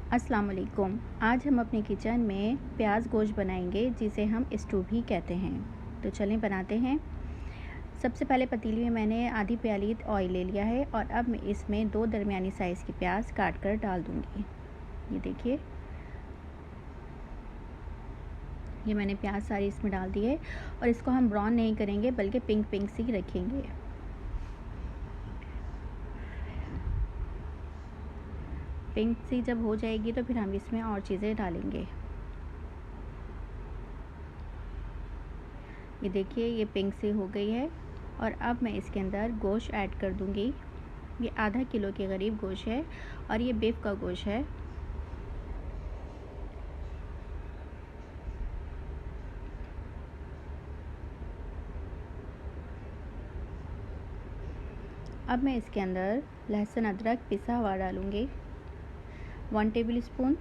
अस्सलाम वालेकुम। आज हम अपने किचन में प्याज गोश्त बनाएंगे जिसे हम स्टू भी कहते हैं। तो चलें बनाते हैं। सबसे पहले पतीली में मैंने आधी प्याली ऑयल ले लिया है और अब मैं इसमें 2 दरमियानी साइज़ की प्याज काट कर डाल दूंगी। ये देखिए, ये मैंने प्याज सारी इसमें डाल दी है और इसको हम ब्राउन नहीं करेंगे बल्कि पिंक पिंक सी रखेंगे। पिंक सी जब हो जाएगी तो फिर हम इसमें और चीज़ें डालेंगे। ये देखिए, ये पिंक सी हो गई है और अब मैं इसके अंदर गोश्त ऐड कर दूंगी। ये आधा किलो के करीब गोश्त है और ये बीफ का गोश्त है। अब मैं इसके अंदर लहसुन अदरक पिसा हुआ डालूंगी 1 टेबल स्पून।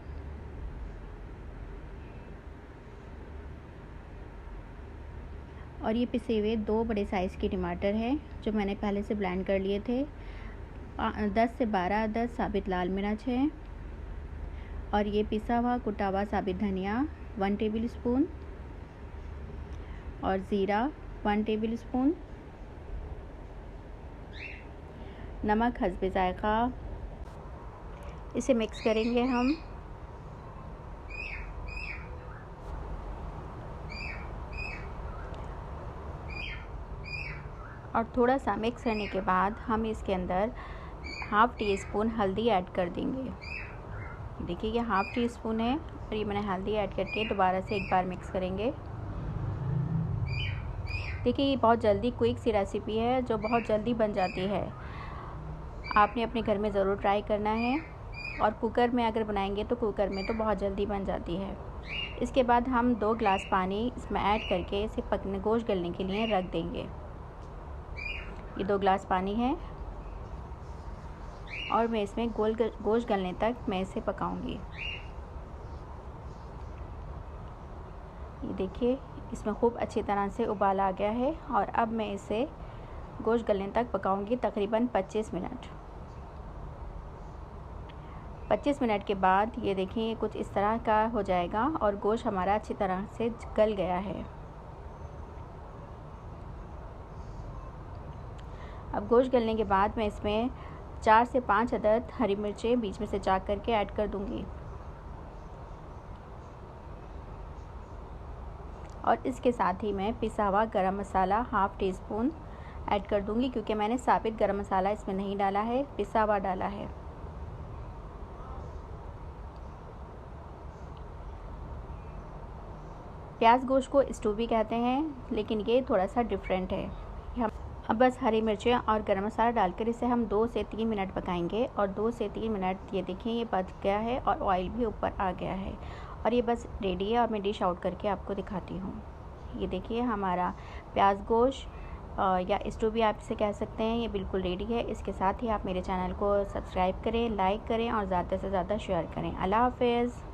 और ये पिसे हुए 2 बड़े साइज़ के टमाटर हैं जो मैंने पहले से ब्लेंड कर लिए थे। 10 से 12 अदद साबित लाल मिर्च है और ये पिसा हुआ कुटा हुआ साबित धनिया 1 टेबल स्पून और ज़ीरा 1 टेबल स्पून। नमक हस्बे ज़ायक़ा। इसे मिक्स करेंगे हम। और थोड़ा सा मिक्स करने के बाद हम इसके अंदर हाफ़ टी स्पून हल्दी ऐड कर देंगे। देखिए, ये हाफ़ टी स्पून है और ये मैंने हल्दी ऐड करके दोबारा से एक बार मिक्स करेंगे। देखिए, ये बहुत जल्दी क्विक सी रेसिपी है जो बहुत जल्दी बन जाती है। आपने अपने घर में ज़रूर ट्राई करना है और कुकर में अगर बनाएंगे तो कुकर में तो बहुत जल्दी बन जाती है। इसके बाद हम 2 गिलास पानी इसमें ऐड करके इसे पकने गोश्त गलने के लिए रख देंगे। ये 2 गिलास पानी है और मैं इसमें गोश्त गलने तक मैं इसे पकाऊंगी। ये देखिए, इसमें खूब अच्छी तरह से उबाल आ गया है और अब मैं इसे गोश्त गलने तक पकाऊंगी तकरीबन 25 मिनट। 25 मिनट के बाद ये देखिए कुछ इस तरह का हो जाएगा और गोश्त हमारा अच्छी तरह से गल गया है। अब गोश्त गलने के बाद मैं इसमें 4 से 5 अदद हरी मिर्चें बीच में से चाक करके ऐड कर दूंगी और इसके साथ ही मैं पिसा हुआ गरम मसाला हाफ़ टी स्पून ऐड कर दूंगी क्योंकि मैंने साबित गरम मसाला इसमें नहीं डाला है, पिसा हुआ डाला है। प्याज गोश्त को स्टू भी कहते हैं लेकिन ये थोड़ा सा डिफरेंट है। अब बस हरी मिर्चें और गरम मसाला डालकर इसे हम 2 से 3 मिनट पकाएंगे और 2 से 3 मिनट ये देखिए ये पक गया है और ऑयल भी ऊपर आ गया है और ये बस रेडी है और मैं डिश आउट करके आपको दिखाती हूँ। ये देखिए, हमारा प्याज गोश्त या स्टू भी आप इसे कह सकते हैं, ये बिल्कुल रेडी है। इसके साथ ही आप मेरे चैनल को सब्सक्राइब करें, लाइक करें और ज़्यादा से ज़्यादा शेयर करें। अल्लाह हाफ़िज़।